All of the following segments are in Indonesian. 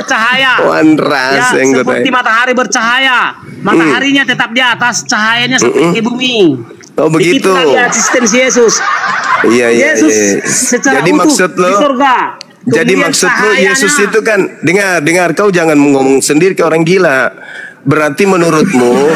bercahaya. Wanras Ya, seperti matahari bercahaya. Mataharinya tetap di atas, cahayanya seperti bumi. Oh begitu. Itulah eksistensi Yesus. Iya. Yesus secara Jadi utuh maksud di lo, surga. jadi Kemudian maksud lo cahayanya- Yesus itu kan, dengar kau jangan ngomong sendiri kayak orang gila. Berarti menurutmu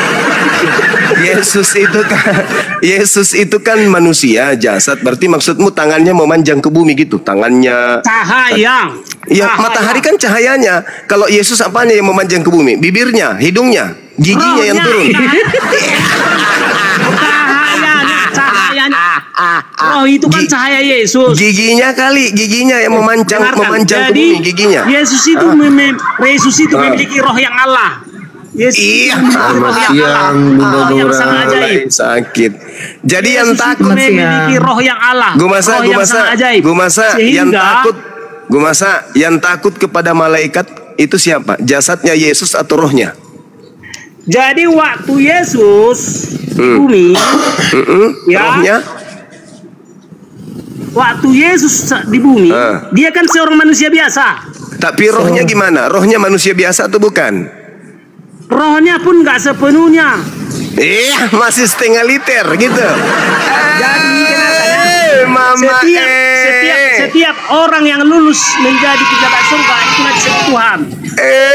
Yesus itu kan manusia jasad. Berarti maksudmu tangannya memanjang ke bumi gitu, tangannya. cahaya. Ya, Cahaya. matahari kan cahayanya. Kalau Yesus apanya yang memanjang ke bumi? Bibirnya, hidungnya, giginya yang turun. Cahayanya. Roh itu kan cahaya Yesus. Giginya yang memanjang Dengarkan. ke Jadi, bumi giginya. Yesus itu memiliki roh yang Allah. Yesus Iya, memiliki roh yang Allah. Roh yang sangat ajaib. Sakit. Jadi yang Yesus itu takut memiliki roh yang Allah. Gue masa yang takut kepada malaikat itu siapa? Jasadnya Yesus atau rohnya? Jadi waktu Yesus di bumi, ya, Rohnya? waktu Yesus di bumi, dia kan seorang manusia biasa. Tapi rohnya gimana? Rohnya manusia biasa atau bukan? Rohnya pun nggak sepenuhnya. Iya, masih setengah liter gitu. Jadi Mama setiap orang yang lulus menjadi pejabat surga itu disebut Tuhan.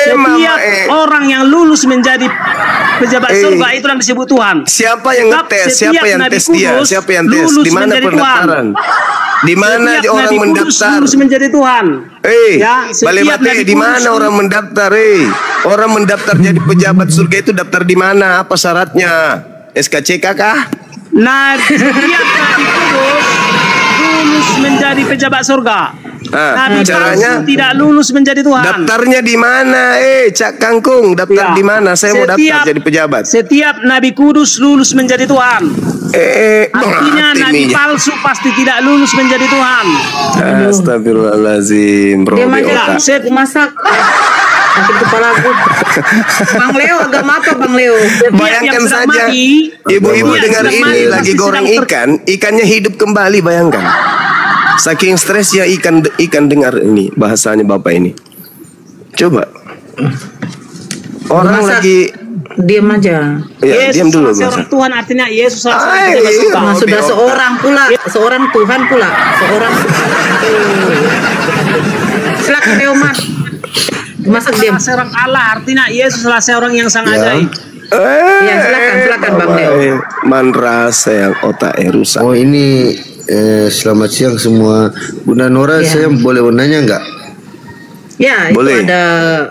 Setiap orang yang lulus menjadi pejabat surga itu yang disebut Tuhan. Siapa yang ngetes? Siapa yang tes dia? Siapa yang tes? Di mana pendaftaran? Di mana orang mendaftar? Lulus menjadi Tuhan. Balik mati di mana orang mendaftar? Orang mendaftar jadi pejabat surga itu daftar di mana? Apa syaratnya? SKCK kah? Nah, setiap Nabi Kudus lulus menjadi pejabat surga. Nabi caranya tidak lulus menjadi Tuhan. Daftarnya di mana? Cak Kangkung, daftar di mana? Saya mau daftar jadi pejabat. Setiap Nabi Kudus lulus menjadi Tuhan. Artinya Nabi palsu pasti tidak lulus menjadi Tuhan. Astagfirullahaladzim. Dia masak. Sakit kepala aku. Bang Leo, agama apa Bang Leo? Bayangkan saja ibu-ibu dengar ini lagi goreng ikannya hidup kembali, bayangkan. Saking stres ya ikan dengar ini bahasanya bapak ini. Coba. Orang lagi diam aja. Ya, diam dulu. Seorang Tuhan artinya Yesus sudah seorang pula, seorang Tuhan pula, seorang. Silakan Leo Mat. Masak diam. Seorang Allah artinya Yesus adalah seorang yang sangat ajaib. Ya, silakan Bang Leo. Manras yang otak rusak. Oh ini selamat siang semua. Bunda Nora, saya boleh nanya nggak? Ya, boleh. Itu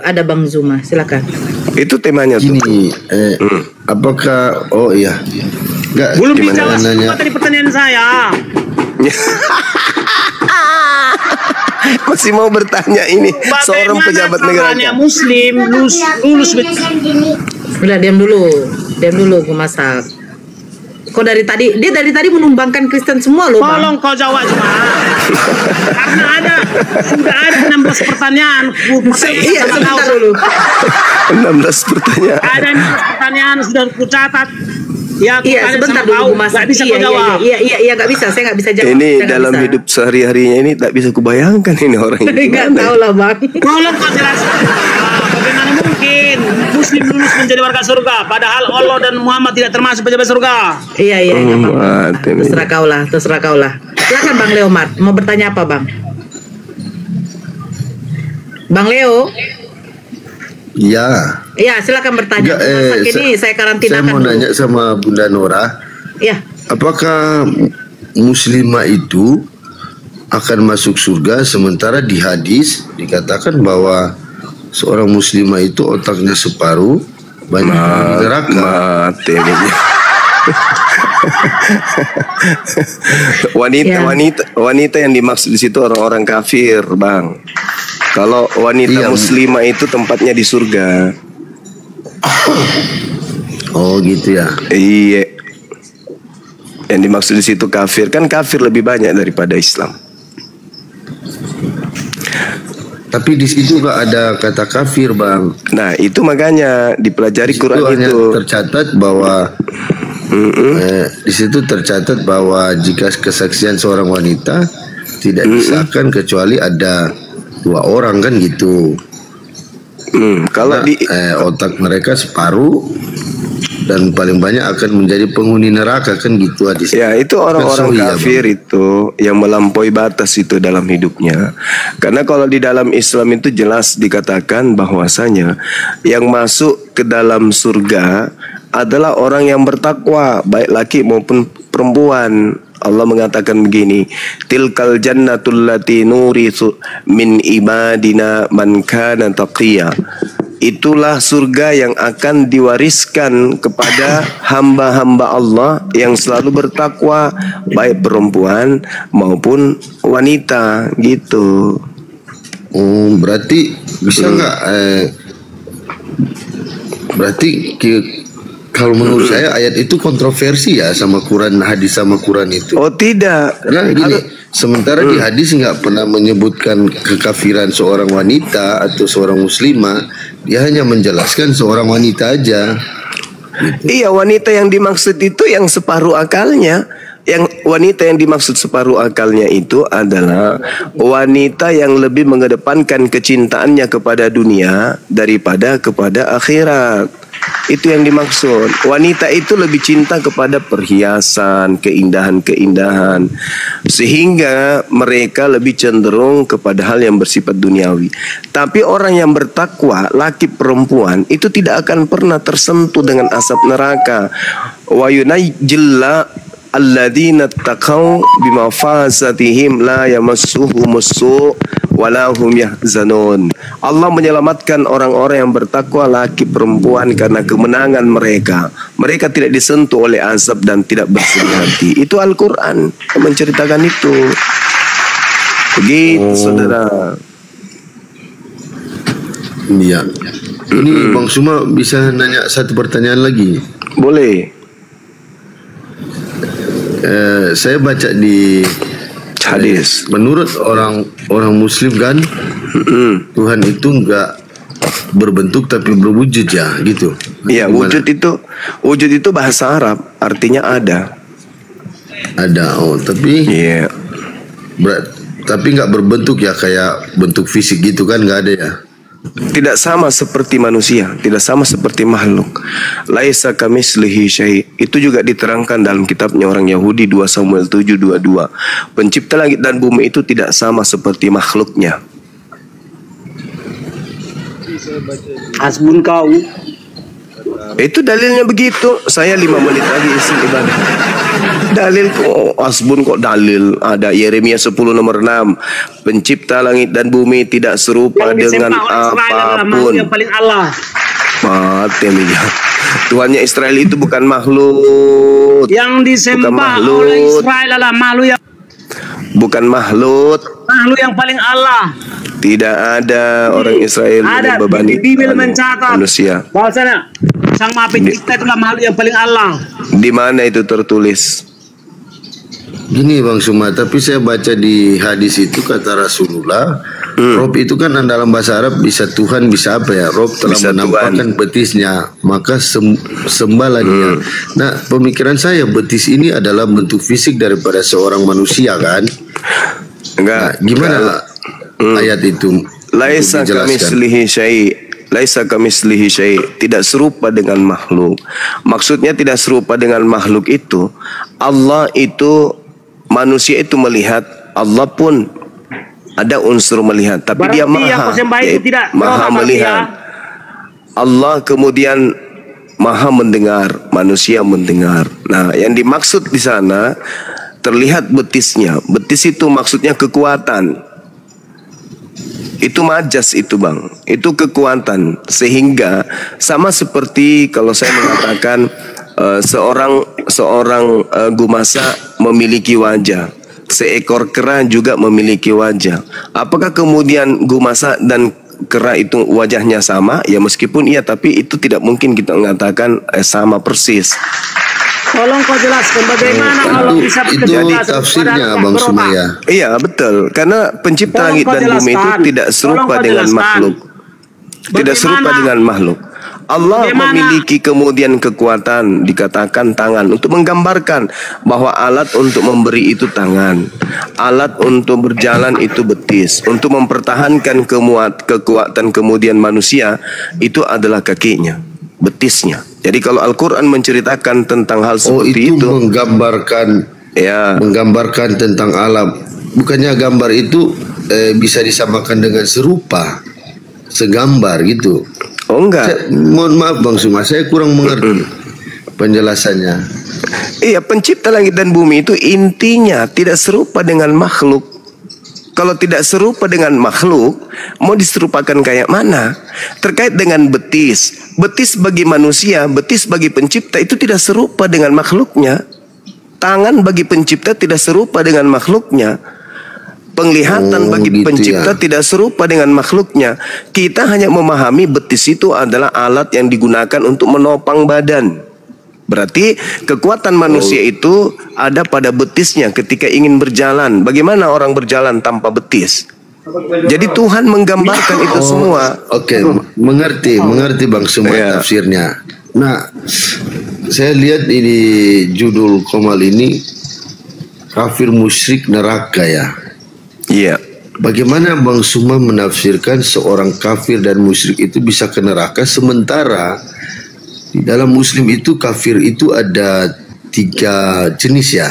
ada Bang Zuma, silakan. Itu temanya tuh. Gini, apakah nggak? Belum dijawab semua tadi pertanyaan saya. Masih mau bertanya ini seorang pejabat negara. Muslim lulus. Udah diam dulu gue masak. Kok dari tadi menumbangkan Kristen semua loh, Bang. Tolong kau jawab cuma. Karena sudah ada 16 pertanyaan. Iya, sebentar dulu. 16 pertanyaan. Ada 16 pertanyaan sudah kucatat. Ya, sebentar dulu Gak bisa kau jawab. Iya, gak bisa. Saya gak bisa jawab. Ini dalam hidup sehari-harinya ini tak bisa kubayangkan ini orang ini. Gak tahu lah, Bang. Tolong kau jelaskan. Bagaimana mungkin Muslim lulus menjadi warga surga, padahal Allah dan Muhammad tidak termasuk pejabat surga? Iya, gak apa-apa. Terserah kau lah. Silakan Bang Leo Mart. Mau bertanya apa, Bang? Bang Leo? Ya. Iya, silakan bertanya. Ini saya karantinakan. Saya mau nanya sama Bunda Nora. Ya. Apakah muslimah itu akan masuk surga, sementara di hadis dikatakan bahwa seorang muslimah itu otaknya separuh, banyak neraka. Mati. wanita yang dimaksud di situ orang-orang kafir, Bang. Kalau wanita muslimah itu tempatnya di surga. Oh gitu ya. Iya. Yang dimaksud di situ kafir, kan kafir lebih banyak daripada Islam. Tapi di situ gak ada kata kafir, Bang. Nah, itu makanya dipelajari Quran itu. Tercatat bahwa di situ tercatat bahwa jika kesaksian seorang wanita tidak disahkan kecuali ada 2 orang, kan gitu. Kalau otak mereka separuh dan paling banyak akan menjadi penghuni neraka, kan gitu hadis. Ya, itu orang-orang kafir itu yang melampaui batas itu dalam hidupnya. Karena kalau di dalam Islam itu jelas dikatakan bahwasanya yang masuk ke dalam surga adalah orang yang bertakwa, baik laki maupun perempuan. Allah mengatakan begini, tilkal jannatul lati nurithu min ibadina man kana taqiya. Itulah surga yang akan diwariskan kepada hamba-hamba Allah yang selalu bertakwa, baik perempuan maupun wanita, gitu. Oh, berarti bisa nggak? Berarti kalau menurut saya ayat itu kontroversi ya sama Quran, hadis sama Quran itu. Oh tidak. Karena gini, sementara di hadis nggak pernah menyebutkan kekafiran seorang wanita atau seorang muslimah, dia hanya menjelaskan seorang wanita aja. Iya, wanita yang dimaksud itu yang separuh akalnya. Yang wanita yang dimaksud separuh akalnya itu adalah wanita yang lebih mengedepankan kecintaannya kepada dunia daripada kepada akhirat. Itu yang dimaksud. Wanita itu lebih cinta kepada perhiasan, keindahan-keindahan, sehingga mereka lebih cenderung kepada hal yang bersifat duniawi. Tapi orang yang bertakwa, laki perempuan, itu tidak akan pernah tersentuh dengan asap neraka. Wa yunajjilla alladzina taqaw bimafazatihim la yamassuhumus su' wala hum yahzanun. Allah menyelamatkan orang-orang yang bertakwa, laki perempuan, karena kemenangan mereka. Mereka tidak disentuh oleh azab dan tidak bersedih hati. Itu Al-Quran menceritakan itu. Begitu, saudara. Iya. Ini Bang Suma bisa nanya satu pertanyaan lagi? Boleh. Saya baca di hadis. Menurut orang Muslim kan, Tuhan itu enggak berbentuk tapi berwujud ya, gitu. Iya, wujud itu bahasa Arab, artinya ada. Ada, oh tapi. Iya. Tapi enggak berbentuk ya, kayak bentuk fisik gitu kan, enggak ada ya. Tidak sama seperti manusia, tidak sama seperti makhluk. Laisa kamitslihi syai'. Itu juga diterangkan dalam kitabnya orang Yahudi 2 Samuel 7:22. Pencipta langit dan bumi itu tidak sama seperti makhluknya. Hasbun kau. Itu dalilnya begitu. Saya 5 menit lagi isi ibadah. Dalil kok, asbun kok dalil. Ada Yeremia 10 nomor 6. Pencipta langit dan bumi tidak serupa dengan apapun. Yang paling Allah. Mati ya. Tuhannya Israel itu bukan makhluk. Yang disembah oleh Israel adalah makhluk yang bukan makhluk. Makhluk yang paling Allah. Tidak ada orang Israel yang membebani manusia. Bahwasanya Sang Maha Pencipta itulah makhluk yang paling Allah. Di mana itu tertulis? Gini Bang Suma, tapi saya baca di hadis itu kata Rasulullah, Rob itu kan dalam bahasa Arab bisa Tuhan, bisa apa ya? Rob telah bisa menampakkan Tuhan. Betisnya, maka sembahlah dia. Nah, pemikiran saya betis ini adalah bentuk fisik daripada seorang manusia kan? Enggak. Nah, gimana ayat itu? Laisa kamitslihi syai'. Laisa kamitslihi syai', tidak serupa dengan makhluk. Maksudnya tidak serupa dengan makhluk itu, Allah itu, manusia itu melihat, Allah pun ada unsur melihat, tapi berarti dia maha melihat. Allah kemudian maha mendengar, manusia mendengar. Nah, yang dimaksud di sana terlihat betisnya. Betis itu maksudnya kekuatan. Itu majas itu Bang, itu kekuatan. Sehingga sama seperti kalau saya mengatakan seorang gumasa memiliki wajah, seekor kera juga memiliki wajah. Apakah kemudian gumasa dan kera itu wajahnya sama? Ya meskipun iya, tapi itu tidak mungkin kita mengatakan sama persis. Tolong kau jelaskan bagaimana kalau bisa jadi tafsirnya Bang Sumaya. Iya betul, karena pencipta langit dan bumi itu tidak serupa dengan makhluk. Tidak serupa dengan makhluk. Allah memiliki kemudian kekuatan, dikatakan tangan, untuk menggambarkan bahwa alat untuk memberi itu tangan, alat untuk berjalan itu betis, untuk mempertahankan kekuatan kemudian manusia itu adalah kakinya, betisnya. Jadi kalau Al-Quran menceritakan tentang hal seperti itu menggambarkan, ya, menggambarkan tentang alam. Bukannya gambar itu bisa disamakan dengan serupa, segambar gitu. Oh enggak. Mohon maaf Bang Suma, saya kurang mengerti penjelasannya. Iya, pencipta langit dan bumi itu intinya tidak serupa dengan makhluk. Kalau tidak serupa dengan makhluk, mau diserupakan kayak mana? Terkait dengan betis, betis bagi manusia, betis bagi pencipta itu tidak serupa dengan makhluknya. Tangan bagi pencipta tidak serupa dengan makhluknya. Penglihatan bagi pencipta tidak serupa dengan makhluknya. Kita hanya memahami betis itu adalah alat yang digunakan untuk menopang badan. Berarti kekuatan manusia itu ada pada betisnya ketika ingin berjalan. Bagaimana orang berjalan tanpa betis? Jadi Tuhan menggambarkan itu semua. Oke, mengerti Bang Suma tafsirnya. Nah, saya lihat ini judul Komal ini, kafir musyrik neraka ya. Iya. Bagaimana Bang Suma menafsirkan seorang kafir dan musyrik itu bisa ke neraka, sementara di dalam Muslim itu kafir itu ada 3 jenis ya?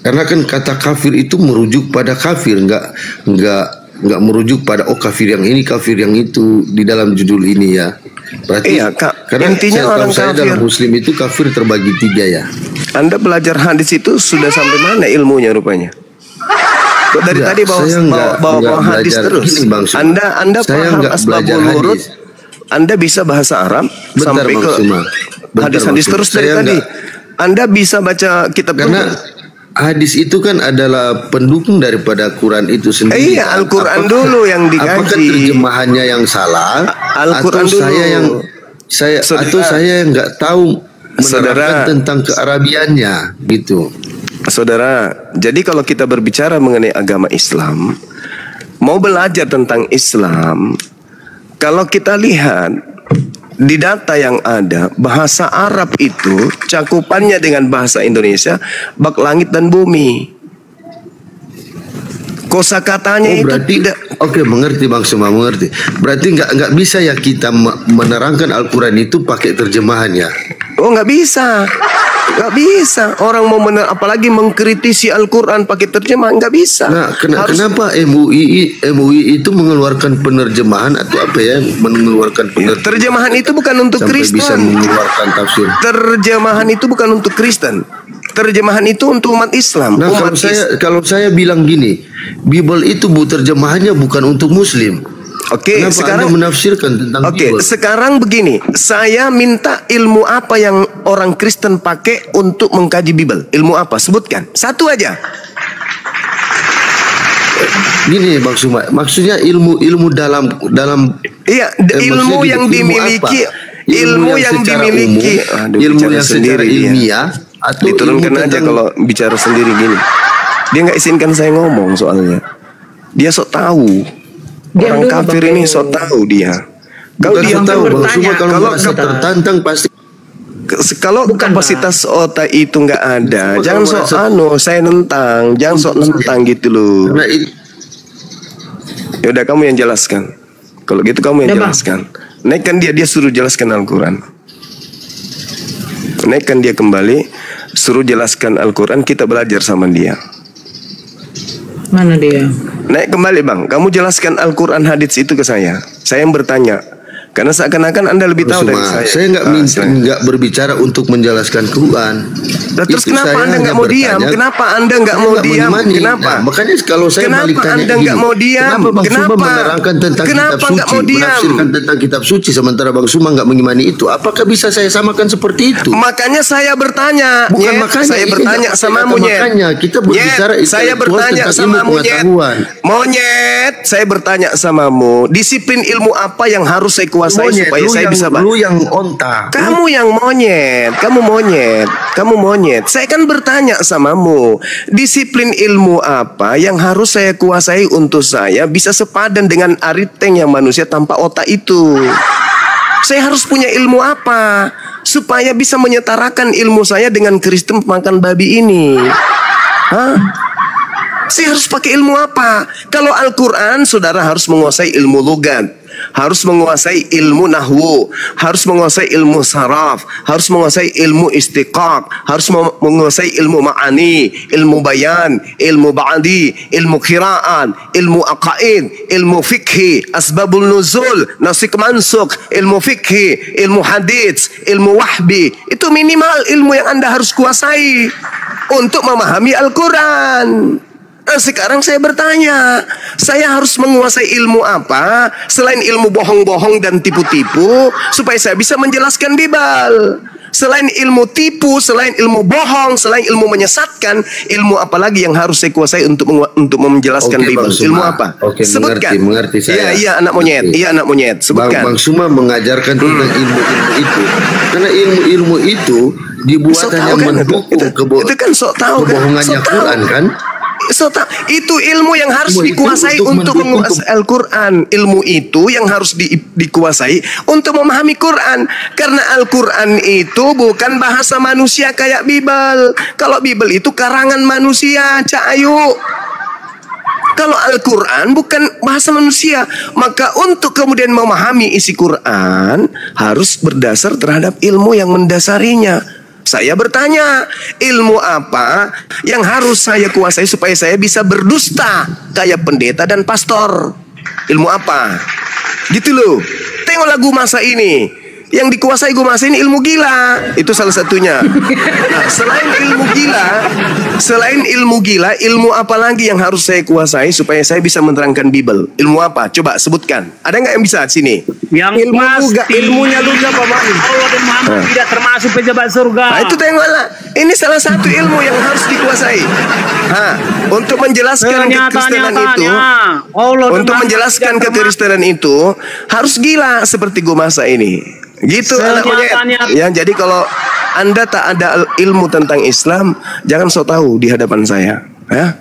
Karena kan kata kafir itu merujuk pada kafir, nggak merujuk pada kafir yang ini, kafir yang itu di dalam judul ini ya. Berarti iya, karena intinya orang kafir dalam Muslim itu kafir terbagi 3 ya. Anda belajar hadis itu sudah sampai mana ilmunya rupanya? Dari tadi bawa hadis terus. Gini, Anda paham asbabul wurud? Anda bisa bahasa Arab sampai ke hadis-hadis terus dari tadi. Anda bisa baca kitab karena hadis itu kan adalah pendukung daripada Quran itu sendiri. Iya, Al-Quran dulu yang digaji. Apakah terjemahannya yang salah? Al-Quran dulu. Saya yang nggak tahu menerangkan tentang kearabiannya gitu. Saudara, jadi kalau kita berbicara mengenai agama Islam, mau belajar tentang Islam, kalau kita lihat di data yang ada, bahasa Arab itu cakupannya dengan bahasa Indonesia bak langit dan bumi. Kosakatanya itu tidak. Oke, mengerti Bang Suma, mengerti. Berarti nggak bisa ya kita menerangkan Al-Quran itu pakai terjemahannya. Oh, nggak bisa. Nggak bisa. Orang mau apalagi mengkritisi Al-Quran pakai terjemahan, nggak bisa. Nah, kenapa MUI itu mengeluarkan penerjemahan atau apa ya? Mengeluarkan penerjemahan. Terjemahan itu bukan untuk Kristen. Bisa mengeluarkan tafsir. Terjemahan itu bukan untuk Kristen. Terjemahan itu untuk umat Islam. Nah, kalau saya bilang gini, Bible itu terjemahannya bukan untuk Muslim. Oke, sekarang Anda menafsirkan tentang Bible. Sekarang begini, saya minta ilmu apa yang orang Kristen pakai untuk mengkaji Bible? Ilmu apa? Sebutkan satu aja. Gini Bang Suma, maksudnya ilmu dalam iya, ilmu yang dimiliki, ilmu yang dimiliki, ilmu yang secara ilmiah atau diturunkan aja. Kalau bicara sendiri gini, dia nggak izinkan saya ngomong soalnya. Dia sok tahu. Orang kafir ini sok tahu dia. Kalau dia tahu, kalau tertantang pasti. Kalau kapasitas otak itu nggak ada, jangan sok saya nentang, jangan sok nentang gitu loh. Ya udah, kamu yang jelaskan. Kalau gitu kamu yang jelaskan. Naikkan dia suruh jelaskan Al-Quran. Naikkan dia kembali, suruh jelaskan Al-Quran, kita belajar sama dia. Mana dia? Naik kembali Bang, kamu jelaskan Al-Quran hadits itu ke saya. Saya yang bertanya, karena seakan-akan Anda lebih tahu dari saya. Saya nggak berbicara untuk menjelaskan Quran. Terus kenapa Anda nggak mau diam? Kenapa Anda nggak mau diam? Kenapa? Nah, makanya kalau saya balik tanya Anda nggak mau diam? Kenapa? Menerangkan tentang kitab suci, menafsirkan tentang kitab suci, sementara Bang Suma nggak mengimani itu. Apakah bisa saya samakan seperti itu? Makanya saya bertanya. Bukan makanya saya bertanya sama Monyet. Makanya kita berbicara saya bertanya sama Monyet. Monyet, saya bertanya samamu, disiplin ilmu apa yang harus saya kuasai kuasai supaya saya bisa Lu yang onta. Kamu yang monyet, kamu monyet. Saya kan bertanya samamu, disiplin ilmu apa yang harus saya kuasai untuk saya bisa sepadan dengan ariteng yang manusia tanpa otak itu? Saya harus punya ilmu apa supaya bisa menyetarakan ilmu saya dengan Kristen pemakan babi ini? Hah? Saya harus pakai ilmu apa? Kalau Al-Quran, saudara harus menguasai ilmu logat, harus menguasai ilmu nahwu, harus menguasai ilmu saraf, harus menguasai ilmu istiqaq, harus menguasai ilmu ma'ani, ilmu bayan, ilmu ba'di, ilmu qira'an, ilmu aqaid, ilmu fikhi, asbabul nuzul, nasik mansuk, ilmu fikhi, ilmu hadits, ilmu wahbi. Itu minimal ilmu yang Anda harus kuasai untuk memahami Al-Quran. Nah, sekarang saya bertanya, saya harus menguasai ilmu apa selain ilmu bohong-bohong dan tipu-tipu supaya saya bisa menjelaskan Bible? Selain ilmu tipu, selain ilmu bohong, selain ilmu menyesatkan, ilmu apa lagi yang harus saya kuasai untuk menjelaskan Bible? Ilmu apa? Sebutkan. Mengerti saya. Iya, anak monyet. Iya, anak monyet. Sebutkan. Bang Suma mengajarkan tentang ilmu-ilmu itu. Karena ilmu-ilmu itu dibuat hanya mendukung kebohongannya Quran kan? Itu ilmu yang harus dikuasai untuk menguasai Al-Quran. Ilmu itu yang harus dikuasai untuk memahami Quran. Karena Al-Quran itu bukan bahasa manusia kayak Bible. Kalau Bible itu karangan manusia, Cak Ayu. Kalau Al-Quran bukan bahasa manusia, maka untuk kemudian memahami isi Quran harus berdasar terhadap ilmu yang mendasarinya. Saya bertanya, ilmu apa yang harus saya kuasai supaya saya bisa berdusta kayak pendeta dan pastor? Ilmu apa? Gitu loh. Tengok lagu masa ini. Yang dikuasai gue masa ini ilmu gila. Itu salah satunya. Nah, selain ilmu gila, ilmu apa lagi yang harus saya kuasai supaya saya bisa menerangkan Bible? Ilmu apa? Coba sebutkan. Ada nggak yang bisa sini? Yang ilmunya juga Pak Allah dan Muhammad tidak termasuk pejabat surga. Nah, itu tengoklah. Ini salah satu ilmu yang harus dikuasai. Untuk menjelaskan kekristenan itu, untuk menjelaskan kekristenan itu harus gila seperti gue masa ini. Gitu anak monyet. Ya, jadi kalau Anda tak ada ilmu tentang Islam, jangan sok tahu di hadapan saya, ya.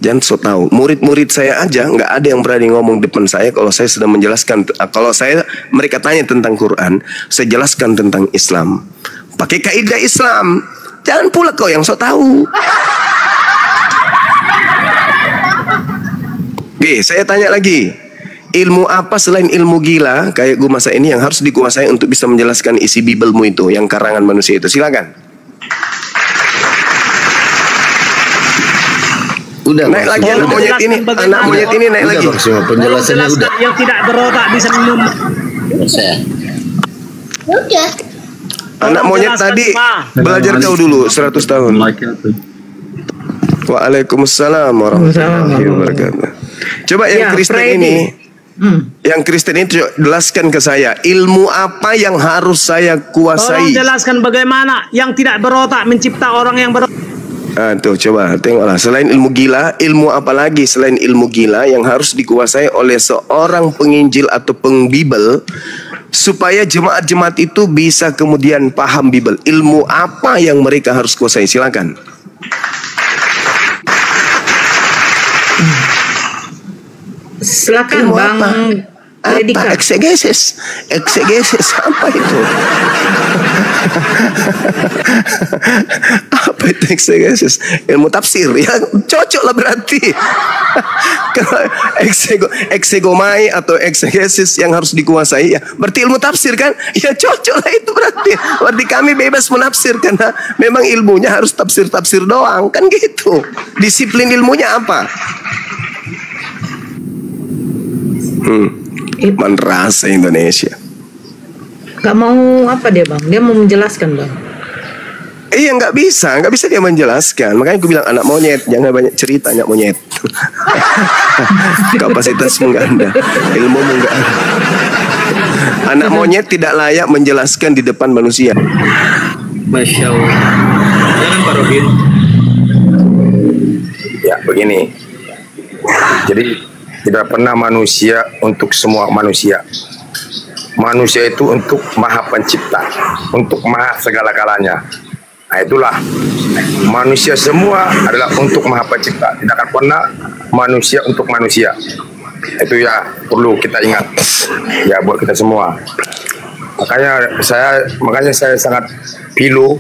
Jangan sok tahu. Murid-murid saya aja nggak ada yang berani ngomong depan saya kalau saya sedang menjelaskan. Kalau mereka tanya tentang Quran, saya jelaskan tentang Islam. Pakai kaidah Islam. Jangan pula kau yang sok tahu. Oke, saya tanya lagi. Ilmu apa selain ilmu gila kayak gue masa ini yang harus dikuasai untuk bisa menjelaskan isi Biblemu itu, yang karangan manusia itu? Silakan. Udah naik lagi anak monyet ini, naik lagi. Penjelasannya udah. Yang tidak berotak bisa minum. Udah. Anak monyet tadi belajar kau dulu 100 tahun. Waalaikumsalam warahmatullahi wabarakatuh. Coba yang Kristen ini. Yang Kristen itu jelaskan ke saya, ilmu apa yang harus saya kuasai? Tolong jelaskan bagaimana yang tidak berotak mencipta orang yang berotak. Tuh coba tengoklah, selain ilmu gila, ilmu apa lagi selain ilmu gila yang harus dikuasai oleh seorang penginjil atau pengbibel supaya jemaat-jemaat itu bisa kemudian paham Bible? Ilmu apa yang mereka harus kuasai? Silakan. Silakan Bang Predika. Eksegesis apa itu? Apa itu eksegesis? Ilmu tafsir ya, cocok lah berarti. Kalau eksegomai atau eksegesis yang harus dikuasai ya berarti ilmu tafsir kan? Ya cocok lah itu berarti. Berarti kami bebas menafsir karena memang ilmunya harus tafsir doang kan gitu. Disiplin ilmunya apa? Rasa Indonesia. Gak mau apa dia Bang? Dia mau menjelaskan Bang. Iya nggak bisa dia menjelaskan. Makanya aku bilang anak monyet, jangan banyak cerita anak monyet. Kapasitasmu nggak ada, ilmumu nggak ada. Anak monyet tidak layak menjelaskan di depan manusia. Masya Allah. Jangan Pak Robin. Ya begini. Jadi tidak pernah manusia untuk semua manusia. manusia itu untuk Maha Pencipta, untuk Maha segala-galanya. Nah itulah, manusia semua adalah untuk Maha Pencipta, tidak akan pernah manusia untuk manusia. Itu ya perlu kita ingat ya buat kita semua. Makanya saya sangat pilu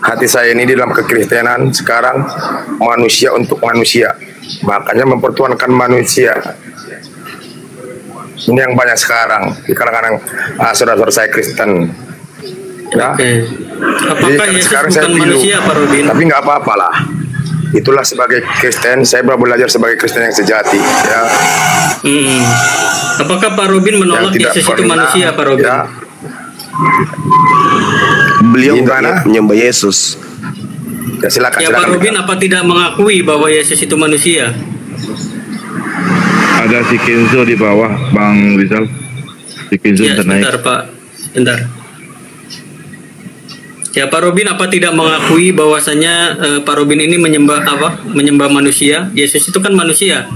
hati saya ini di dalam kekristenan sekarang, manusia untuk manusia. Makanya mempertuhankan manusia. Ini yang banyak sekarang di kalangan saudara-saudara saya Kristen. Ya. Apakah Yesus sekarang bukan saya pilu, manusia, Pak Robin? tapi nggak apa-apa lah. Itulah sebagai Kristen, saya belajar sebagai Kristen yang sejati. Ya. Apakah Pak Robin menolak Yesus itu manusia, Pak Robin? Ya. Beliau nggak menyembah Yesus. Ya silakan. Ya Pak Robin, apa tidak mengakui bahwa Yesus itu manusia? Ada si Kenzo di bawah, Bang Rizal. Si Kenzo Ya, ternaik. sebentar Pak, sebentar. Ya Pak Robin, apa tidak mengakui bahwasanya Pak Robin ini menyembah menyembah manusia? Yesus itu kan manusia.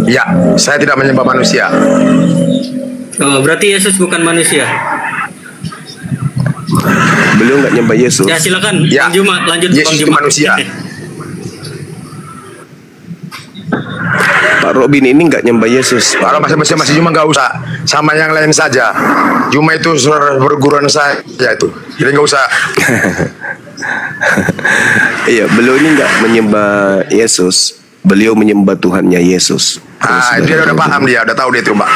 Ya, saya tidak menyembah manusia. Oh, berarti Yesus bukan manusia. Beliau nggak nyembah Yesus. Ya silakan. Ya, lanjut Yesus itu manusia. Pak Robin ini nggak nyembah Yesus. Kalau masih cuma nggak usah sama yang lain saja. Cuma itu saudara perguruan saya itu. Jadi nggak usah. Iya, beliau ini nggak menyembah Yesus. Beliau menyembah Tuhannya Yesus. Dia udah paham, dia udah tahu dia itu, Mbak.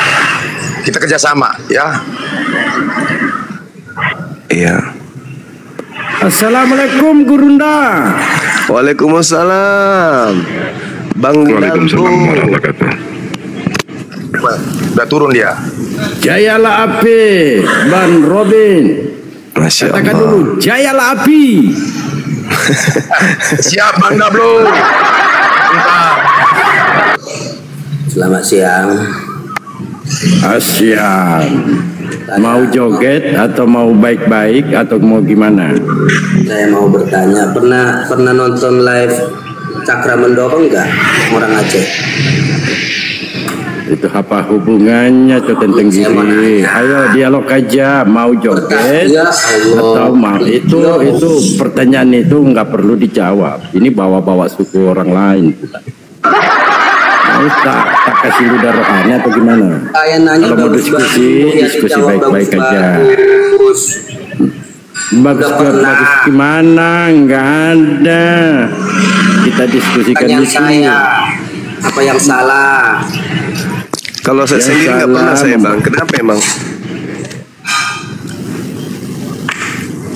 Kita kerjasama, ya. Iya. Assalamualaikum Gurunda. Waalaikumsalam. Bang Dalbo. Udah turun dia. Jayalah api, Bang Robin. Masya Katakan Allah. dulu, jayalah api. Siap Bang Dalbo. Selamat siang. Siang. Mau joget atau mau baik-baik atau mau gimana? Saya mau bertanya, pernah nonton live Cakra Mendorong nggak orang Aceh? Itu apa hubungannya tuh tentang diri? Ayo dialog aja, mau joget Ya Allah. atau mau itu pertanyaan itu nggak perlu dijawab. Ini bawa-bawa suku orang lain. Mau tak kasih ludah rohani atau gimana? Saya nanya Kalau mau diskusi baik-baik aja. Bagus gimana? Nggak ada. Kita diskusikan di sini. Apa yang salah? Kalau saya sendiri nggak pernah saya Bang. Kenapa emang?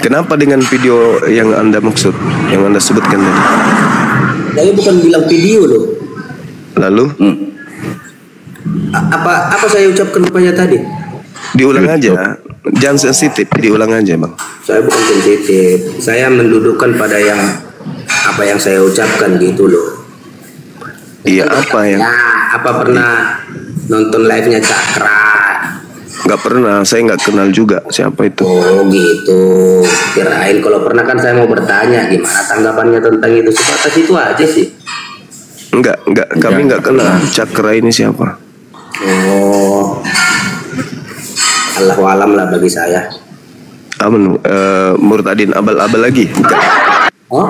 Kenapa dengan video yang Anda maksud, yang Anda sebutkan tadi? Saya bukan bilang video loh. Lalu? Apa saya ucapkan rupanya tadi? Diulang aja. Jangan sensitif, diulang aja Bang. Saya bukan sensitif. Saya mendudukkan pada yang apa yang saya ucapkan gitu loh. Iya, apa ya? Nah, apa pernah nonton live-nya Cakra? Nggak pernah, saya nggak kenal juga siapa itu. Oh gitu. Kirain kalau pernah kan saya mau bertanya gimana tanggapannya tentang itu. Sebatas itu aja sih. Enggak, kami nggak kenal Cakra ini siapa. Oh, Allahu alam lah bagi saya. Murtadin abal-abal lagi, bukan? Oh?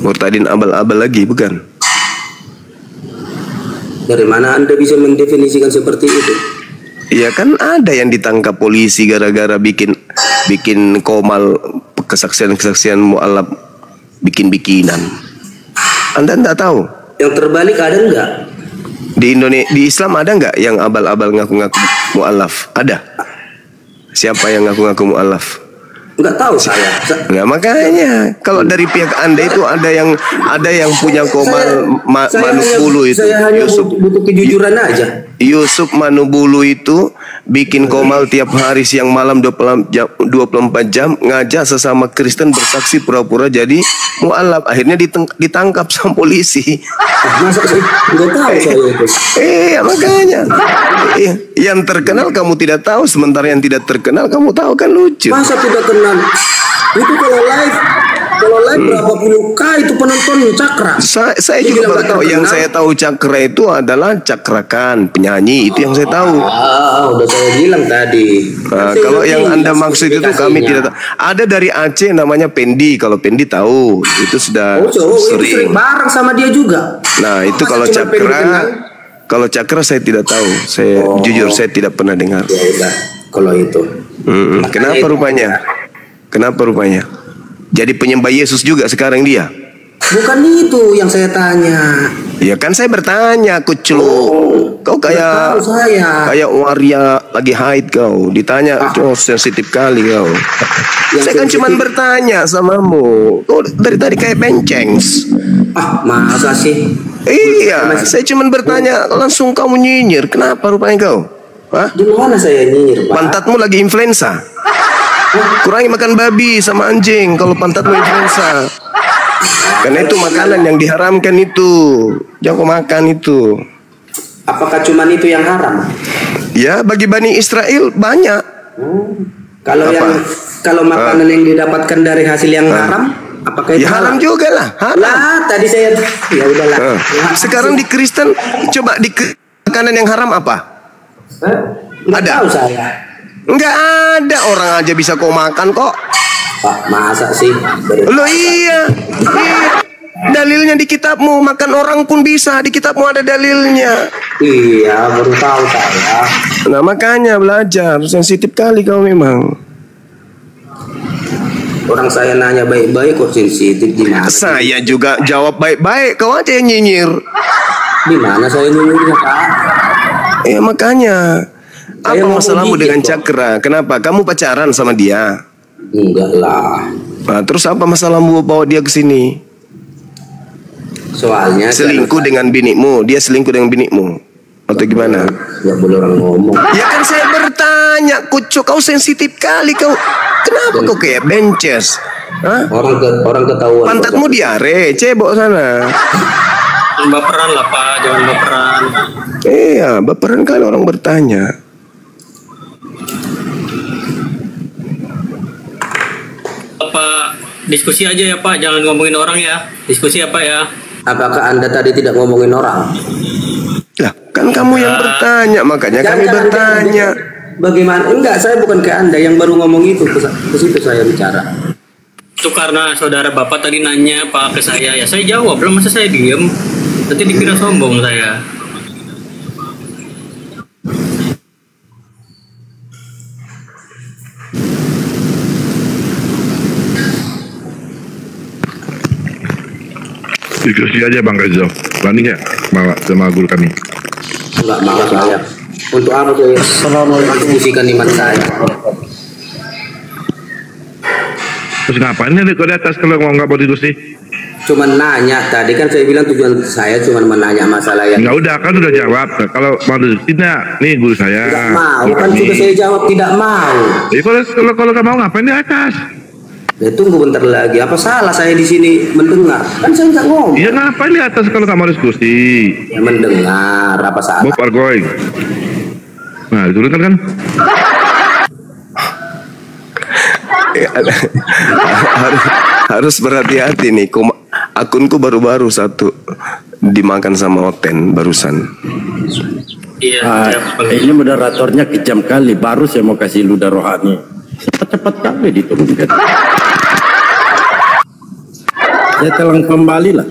Murtadin abal-abal lagi, bukan? Dari mana Anda bisa mendefinisikan seperti itu? Iya kan ada yang ditangkap polisi gara-gara bikin komal kesaksian mu'alaf bikin-bikinan. Anda enggak tahu? Yang terbalik ada enggak? Di Indonesia, di Islam ada nggak yang abal-abal ngaku-ngaku mu'alaf? Ada. Siapa yang ngaku-ngaku mu'alaf? Enggak tahu saya. Nggak, makanya kalau dari pihak Anda itu ada yang punya komal Manubulu itu. Saya hanya butuh kejujuran aja. Yusuf Manubulu itu bikin komal tiap hari siang malam 24 jam ngajak sesama Kristen bersaksi pura-pura jadi mu'alaf. Akhirnya ditangkap sama polisi. Masa nggak tahu saya itu. Makanya yang terkenal kamu tidak tahu, sementara yang tidak terkenal kamu tahu, kan lucu. Masa tidak kenal? Itu kalau live Kalau live berapa puluh K itu penontonnya Cakra. Saya juga baru tahu. Yang saya tahu Cakra itu adalah Cakrakan, penyanyi, itu yang saya tahu. Udah saya bilang tadi. Kalau yang Anda maksud itu kami tidak tahu. Ada dari Aceh namanya Pendi. Kalau Pendi tahu, itu sudah sering bareng sama dia juga. Nah, itu kalau Cakra saya tidak tahu. Saya jujur saya tidak pernah dengar. Ya udah, kalau itu. Kenapa rupanya? Kenapa rupanya? Jadi penyembah Yesus juga sekarang dia? Bukan itu yang saya tanya. Ya kan saya bertanya, kuclu. Kau kayak waria lagi haid kau. Ditanya, sensitif kali kau. Saya kan cuma bertanya samamu. Kau dari tadi kayak bencengs. Masa sih? Iya, saya cuma bertanya, langsung kamu nyinyir. Kenapa rupanya kau? Di mana saya nyinyir, Pak? Pantatmu lagi influenza. Kurangi makan babi sama anjing kalau pantatmu influenza. Karena itu makanan yang diharamkan itu. Jangan kau makan itu. Apakah cuma itu yang haram? Ya, bagi Bani Israel banyak. Kalau makanan yang didapatkan dari hasil yang haram, apakah itu haram juga lah? Lah, tadi saya ya udahlah. Sekarang di Kristen coba di makanan yang haram apa? Nggak tahu saya. Enggak ada, orang aja bisa kau makan kok. Pak, masa sih? Loh iya. Dalilnya di kitabmu, makan orang pun bisa, di kitabmu ada dalilnya. Iya, baru tahu saya. Nah makanya belajar, sensitif kali kau memang. Orang saya nanya baik-baik kok sensitif gimana? Saya juga jawab baik-baik, kau aja yang nyinyir. Di mana saya nyinyirnya, Pak? Ya makanya. Apa masalahmu dengan Cakra? Kenapa? Kamu pacaran sama dia? Enggak lah. Nah, terus apa masalahmu bawa dia ke sini? Soalnya selingkuh dengan binikmu, dia selingkuh dengan binikmu, atau gimana? Enggak boleh orang ngomong. Ya kan saya bertanya, kucuk, kau sensitif kali kau. Kenapa kau kayak benches? Hah? Orang ketahuan. Pantatmu diare, cebok sana. Baperan lah Pak, jangan baperan. Iya, baperan kali orang bertanya. Pak, diskusi aja ya Pak, jangan ngomongin orang ya. Diskusi apa ya? Apakah Anda tadi tidak ngomongin orang? Lah, kan kamu yang bertanya, makanya kami bertanya. Bagaimana? Enggak, saya bukan ke Anda yang baru ngomong itu, ke situ saya bicara. Itu karena saudara Bapak tadi nanya Pak ke saya, ya saya jawab, belum masa saya diem. Nanti dikira sombong saya. Diskusi aja Bang Rezo. Berani nggak bawa sama guru kami? Enggak mau saya. Untuk apa saya diskusikan iman saya? Terus ngapain nih kau di atas kalau nggak mau diskusi? Cuman nanya, tadi kan saya bilang tujuan saya cuma menanya masalah yang... Ya udah, kan udah jawab. Kalau mau diskusi, nih guru saya. Tidak mau, kan sudah saya jawab tidak mau. Jadi kalau nggak mau ngapain di atas? Ya tunggu bentar lagi, apa salah saya di sini mendengar? Kan saya nggak ngomong. Iya ngapain di atas kalau nggak mau diskusi? Ya mendengar, apa salah? Bob going. Nah diturunkan kan? harus berhati-hati nih. Akunku baru-baru satu dimakan sama Oten barusan. Iya. Ini moderatornya kejam kali. Baru saya mau kasih ludah rohani. Cepat-cepat kali diturunkan. Saya telang kembali lah.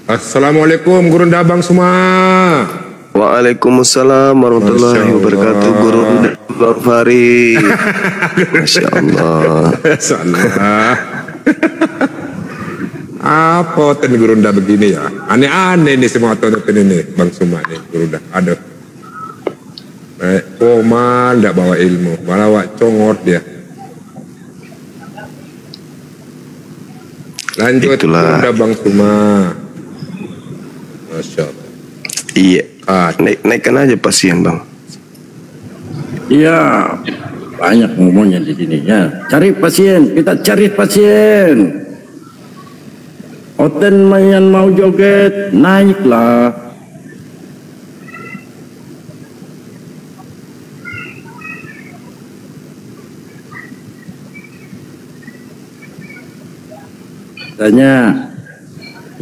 Assalamualaikum Guru Dabang semua. Waalaikumsalam warahmatullahi wabarakatuh. Guru Bang Fari. Masya Allah. Apa ten Gurunda begini ya? Aneh-aneh nih semua tonton ini Bang Suma nih Gurunda. Aduh. Komal tidak bawa ilmu, malah wak congor dia. Lanjut Gurunda Bang Suma. Masya Allah. Iya. Naikkan aja pasien Bang. Iya, banyak ngomongnya di sini ya. Cari pasien, kita cari pasien. Oten mayan mau joget, naiklah. Katanya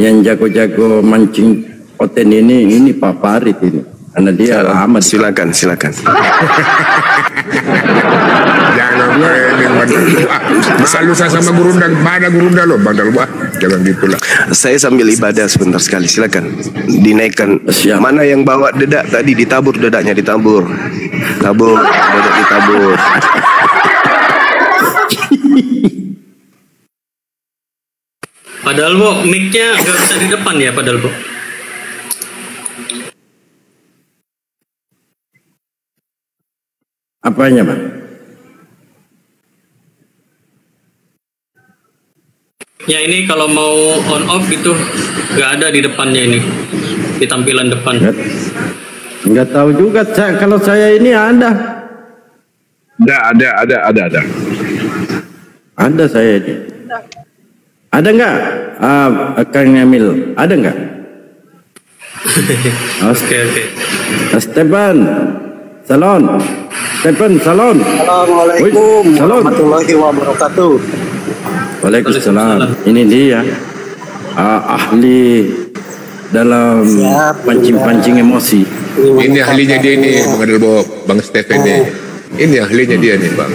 yang jago-jago mancing oten ini Pak Farid ini. Karena dia lama. Silakan. Jangan malu saya sama gurunda, mana gurunda lo, bandel wah, jangan gitulah. Saya sambil ibadah sebentar sekali, silakan. Dinaikkan. Mana yang bawa dedak tadi ditabur, dedaknya ditabur. Dedak ditabur. Padahal Bu, mic-nya nggak bisa di depan ya, padahal Bu. Apanya, Bang? Ya ini kalau mau on off itu nggak ada di depannya ini, di tampilan depan. Nggak tahu juga, kalau saya ini ada. Ada. Ada saya ini. Ada nggak? Kang Emil, ada nggak? Oke. Stepan, salon. Assalamualaikum warahmatullahi wabarakatuh. Waalaikumsalam. Ini dia ahli dalam pancing-pancing emosi. Ini ahlinya dia nih, Bang Stephen nih. Ini ahlinya dia nih, Bang.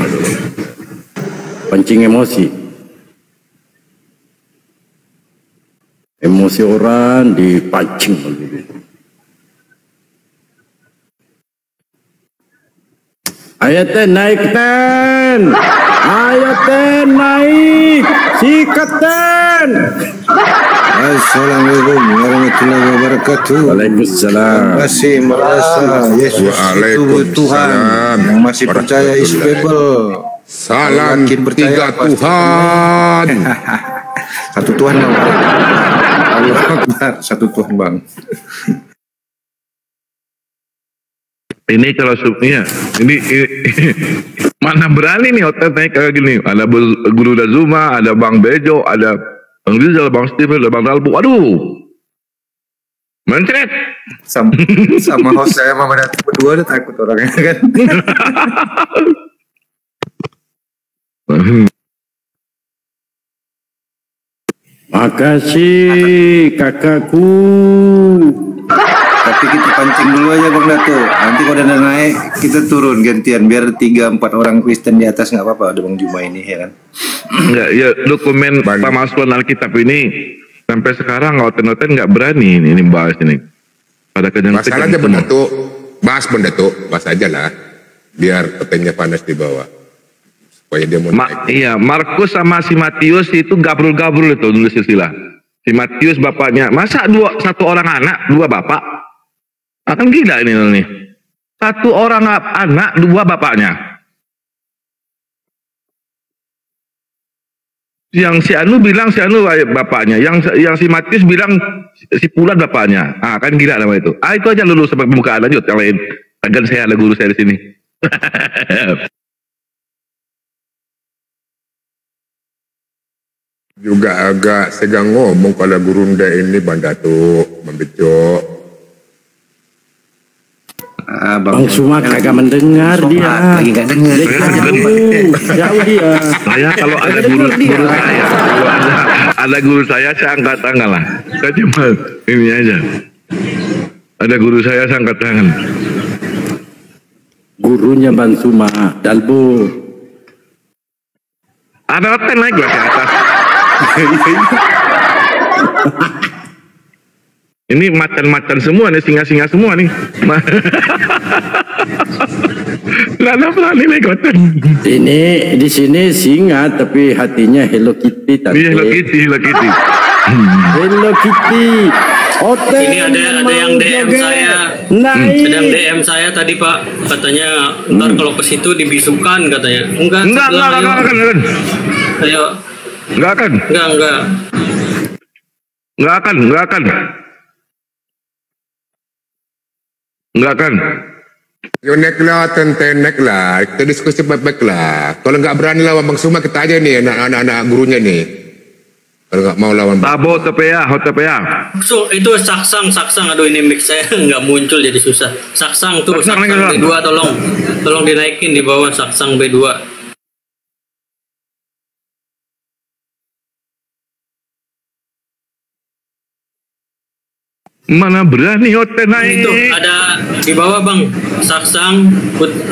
Pancing emosi. Emosi orang dipancing begitu. Ayatnya naik sikat ten. Assalamualaikum warahmatullahi wabarakatuh. Waalaikumsalam. Masih merasa Yesus itu Tuhan, yang masih percaya is Bible. Salam tiga Tuhan. Satu Tuhan, Bang. Allah Akbar, satu Tuhan, Bang. Ini kalau subnya, ini mana berani nih hotel naik kayak gini. Ada Guru Dazuma, ada Bang Bejo, ada Bang Rizal, Bang Steven, ada Bang Ralbu. Aduh, mencret. Sama host saya sama Datu berdua udah takut orangnya kan. Makasih kakakku. Tapi kita pancing dulu aja Bang Dato. Nanti kalau udah naik kita turun gantian biar 3-4 orang Kristen di atas nggak apa-apa. Ada Bang Juma ini ya kan. Enggak, ya dokumen pemalsuan Alkitab ini sampai sekarang hotel-hotel nggak berani ini bahas ini. Pada masalah aja benda tuh, bahas aja lah. Biar petenya panas di bawah. Supaya dia mau naik. Iya, Markus sama si Matius itu gabrul-gabrul itu nulis istilah. Si Matius bapaknya, masa satu orang anak, dua bapak? Akan gila ini nih. Satu orang anak, dua bapaknya. Yang si Anu bilang si Anu bapaknya, yang si Matius bilang si Pulat bapaknya. Kan gila nama itu. Itu aja lulus sampai pembukaan, lanjut yang lain. Agan saya ada guru saya di sini. Juga agak segang ngomong kalau gurunda ini Bang Dato, Bang Bejo. Bang Suma kagak mendengar dia. Lagi gak dengar. Jauh dia. Saya kalau ada guru saya angkat tangan lah. Saya cuma ini aja. Ada guru saya angkat tangan. Gurunya Bang Suma, Dalbo. Ada hotel naik lah ke atas. Ini macan-macan semua nih, singa-singa semua nih. Lana berani nih hotel. Ini di sini singa tapi hatinya Hello Kitty tadi. Hello Kitty. Hello Kitty. Hotel ini ada yang DM saya. Ada yang DM saya tadi Pak, katanya ntar kalau ke situ dibisukan katanya. Enggak. Ayo. Enggak akan. Yonek lah, tentenek lah. Kita diskusi baik-baik lah. Kalau nggak berani lawan Bang Suma, kita aja nih anak-anak gurunya nih. Kalau nggak mau lawan Tabo TPA. So, itu saksang. Aduh ini mic saya nggak muncul jadi susah. Saksang B2 tolong dinaikin di bawah saksang B2. Mana berani hotel naik? Itu ada di bawah bang, saksang,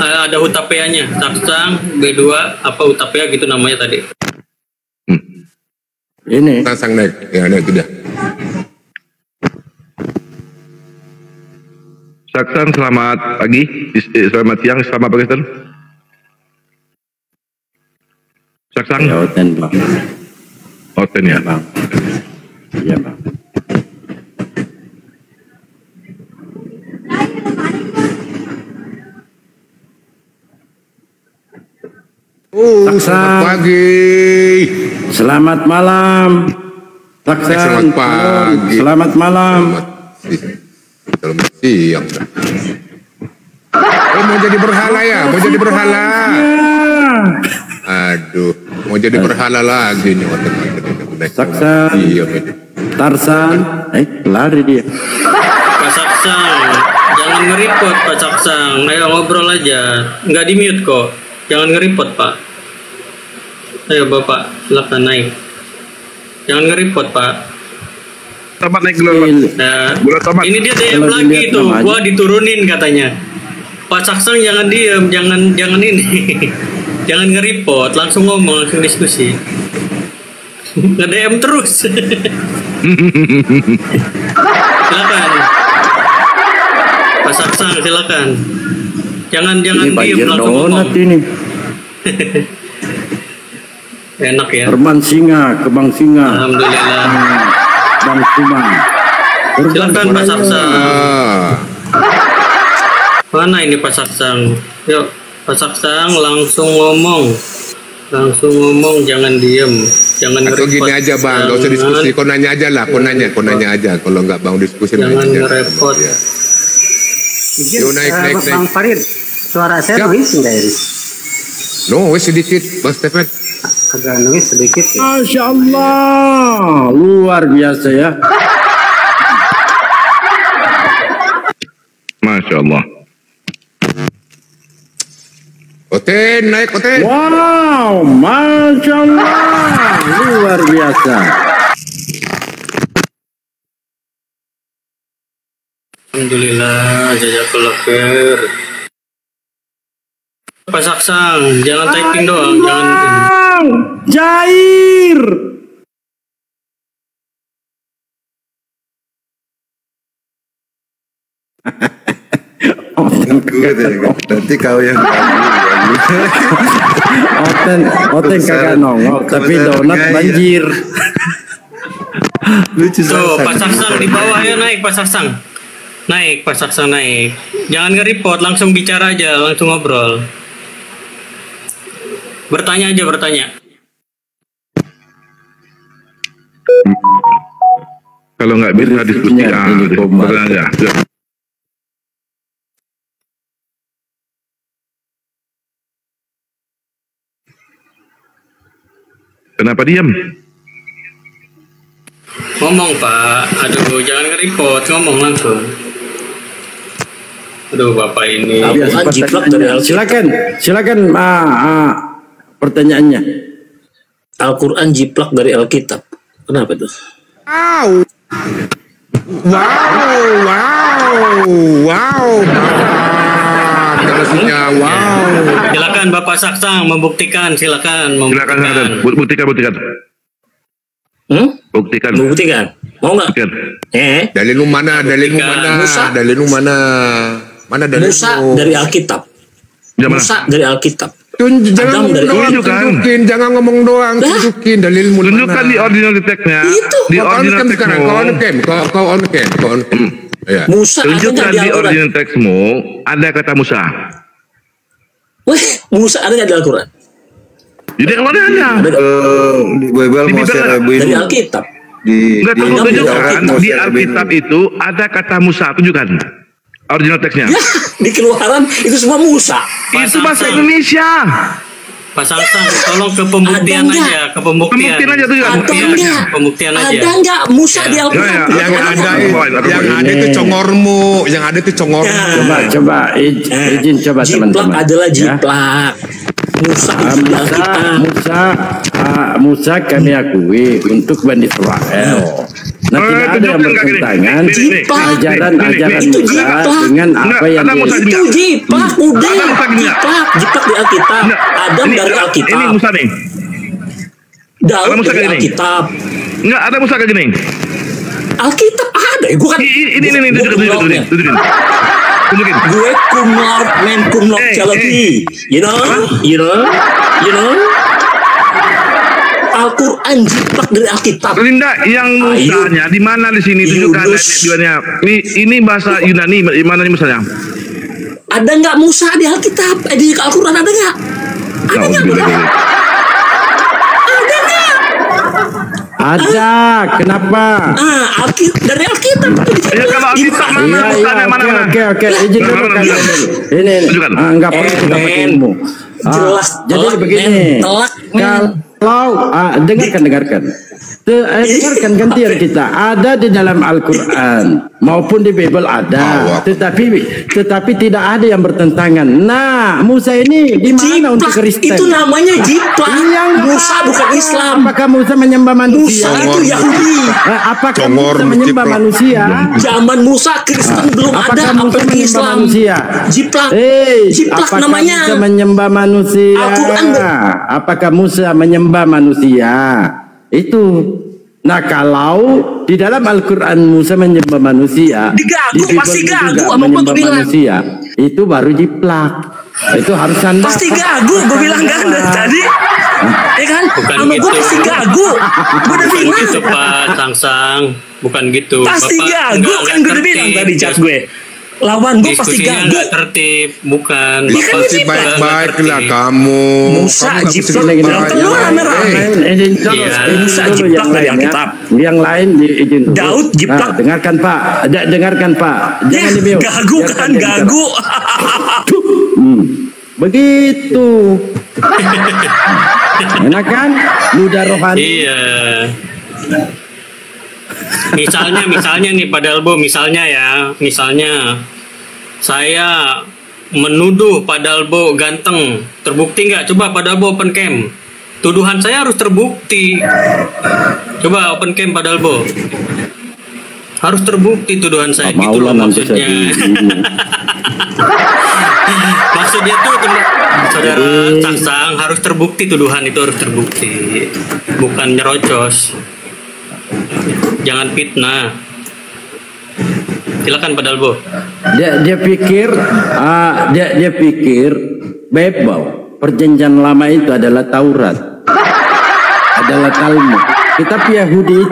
ada hutapeanya, saksang B2 apa hutapea gitu namanya tadi. Ini saksang naik, ya naik sudah. Saksang selamat pagi, selamat siang, selamat pagi Stan. Saksang. Ya hotel bang. Hotel ya bang. Iya bang. Selamat pagi. Selamat malam. Selamat pagi. Selamat malam. Selamat siang. Oh, mau jadi berhala ya? Mau jadi berhala? Aduh, mau jadi berhala lagi nih. Saksan. Tarsan. Lari dia. Pak Saksang, jangan nge-report Pak Saksang. Ayo ngobrol aja. Nggak di-mute kok. Jangan nge-report Pak. Ayo Bapak, silakan naik. Jangan nge-report Pak. Tomat naik dulu. Nah, ini dia DM lagi tuh. Gua diturunin katanya. Pak Saksang jangan diem, jangan ini. Jangan nge-report, langsung ngomong, langsung diskusi. Nge-DM terus. Silakan. Pak Saksang silakan. Jangan diem, langsung ngomong. Ini. Enak ya. Herman Singa, Kebang Singa. Alhamdulillah. Bang Sumang. Silakan Pak Saksang. Mana ini Pak Saksang? Yuk, Pak Saksang langsung ngomong. Langsung ngomong, jangan diem. Jangan atau gini aja bang, gak usah diskusi. Kau nanya aja lah, kau nanya aja. Kalau nggak bang diskusi jangan nanya ngerepot. Ya. Yuk naik. Bang Farid, suara saya noise nggak ini? No, sedikit Bang Stefan. Agak noise sedikit ya. Masya Allah, luar biasa ya. Masya Allah. Hotel, naik hotel. Wow, Masya Allah, luar biasa. Alhamdulillah, jazakallah khair. Pak Saksang, jangan typing doang, jangan. Jair. Nanti kau yang Oten kagak nongol, tapi donat banjir. Lucu. Tuh, Pak Saksang di bawah ya, naik Pak Saksang. Naik, Pak Saksang naik. Jangan nge-report, langsung bicara aja, langsung ngobrol. Bertanya aja, bertanya. Kalau nggak bisa diskusi aja. Kenapa diam? Ngomong Pak, aduh jangan nge-report, ngomong langsung. Aduh Bapak ini. Silakan pertanyaannya. Al-Quran jiplak dari Alkitab. Kenapa tuh? Wow. Terusnya wow. Silakan Bapak Saksang membuktikan, silakan. Buktikan. Buktikan. Mau nggak? Dalil mana? Musa dari Alkitab. Musa dari Alkitab. Jangan ngomong doang, tunjukin dalilmu. Tunjukkan di original text-nya. Di original text-mu. Kau on cam. Ya. Musa tunjukkan di original text-mu ada kata Musa. Musa ada nggak di Al-Quran? Jadi kalau ada. Di Bible dari Alkitab. Di Alkitab itu ada kata Musa, tunjukkan. Original teksnya. Ya, di Keluaran itu semua Musa. Itu bahasa Indonesia. Pak Saksang, tolong ke pembuktian aja, Pembuktian aja tuh. Pembuktian aja. Ada nggak Musa di Al-Quran? Yang ada itu congormu, Coba izin coba teman-teman. Jiplak adalah jiplak. Musa Musa kami akui untuk Bani Israel. Nah, tidak ada yang bertentangan ajaran-ajaran Musa dengan apa yang itu jiplak, udah jiplak di Alkitab. Adam dari Alkitab. Ini Musa nih. Daud dari Alkitab. Enggak, ada Musa kayak gini. Alkitab ada. Gue kan ini tunjukin. Gue cum laude theology. You know. Al-Quran jiplak dari Alkitab. Linda, yang Musanya di mana di sini tunjukkan ayat. Ini bahasa Yunani, di mana Musanya? Ada nggak Musa di Alkitab? Di Al-Quran ada nggak? Ada nggak? Ada nggak? Ada. Kenapa? Dari Alkitab. Ya kalau Alkitab mana? Oke. Izin dulu kalian. Ini nggak perlu kita pakai ilmu. Jelas. Jadi begini. Kalau dengarkan. Dengarkan gantian kita ada di dalam Al-Quran maupun di Bible ada, tetapi tidak ada yang bertentangan. Nah, Musa ini di mana untuk Kristen? Itu namanya jiplak. Musa bukan Islam. Apakah Musa menyembah manusia? Musa itu Yahudi. Apakah Musa menyembah manusia? Zaman Musa Kristen belum ada apa di Islam. Jiplak. Jiplak namanya. Musa menyembah manusia? Apakah Musa menyembah manusia? Itu. Nah, kalau di dalam Al-Quran Musa menyembah manusia, pasti gagu sama menyembah manusia, itu baru jiplak. Itu harus anda. Pasti gagu, gue bilang kan tadi. Ya kan? Sama gue pasti gagu. Gue udah bilang. Bukan gitu Pak Sangsang, bukan gitu. Pasti gagu kan gue udah bilang tadi chat gue. Lawan gue pasti gagu. Nggak tertib, bukan. Pasti baik-baiklah kamu. Musa jiplak telur rame-rame. Musa jiplak dari Alkitab. Yang lain izin. Daud jiplak. Dengarkan Pak. Jangan dibius. Gagu kan gagu. Begitu. Enak kan? Ludah rohani. Iya. Misalnya nih Pak Dalbo, misalnya saya menuduh Pak Dalbo ganteng, terbukti nggak? Coba Pak Dalbo open cam. Tuduhan saya harus terbukti. Coba open cam Pak Dalbo. Harus terbukti tuduhan saya. Gitu loh maksudnya. Maksudnya tuh saudara Sangsang harus terbukti, tuduhan itu harus terbukti, bukan nyerocos. Jangan fitnah. Silakan Pak Dalbo. Dia pikir Bible, perjanjian lama itu adalah Taurat, adalah Talmud. Kitab Yahudi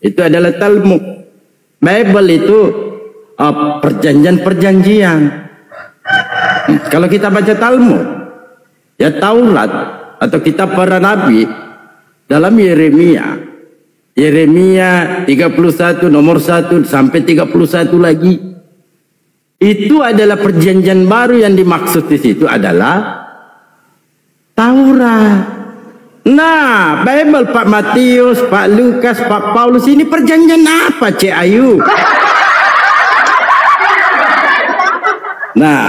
itu adalah Talmud. Bible itu perjanjian. Kalau kita baca Talmud, ya Taurat atau kitab para nabi dalam Yeremia 31 nomor 1 sampai 31 lagi, itu adalah perjanjian baru. Yang dimaksud di situ adalah Taurat. Nah, Bible Pak Matius, Pak Lukas, Pak Paulus ini perjanjian apa, Cik Ayu? Nah,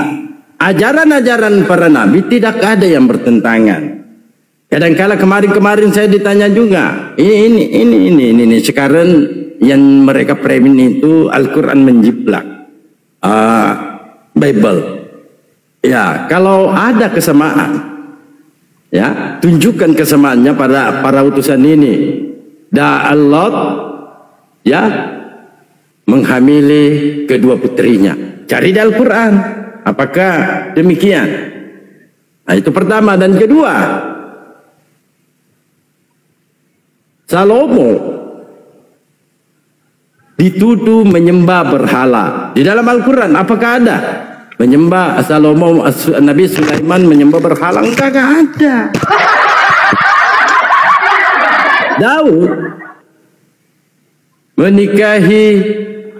ajaran-ajaran para nabi tidak ada yang bertentangan. Kadang-kala kemarin saya ditanya juga, ini sekarang yang mereka premin itu Al-Quran menjiplak Bible. Ya, kalau ada kesamaan, ya tunjukkan kesamaannya pada para utusan ini. Allah ya menghamili kedua putrinya. Cari di Al-Quran, apakah demikian? Nah, itu pertama. Dan kedua, Salomo dituduh menyembah berhala. Di dalam Al-Quran apakah ada menyembah Salomo, Nabi Sulaiman menyembah berhala? Enggak ada. Daud menikahi,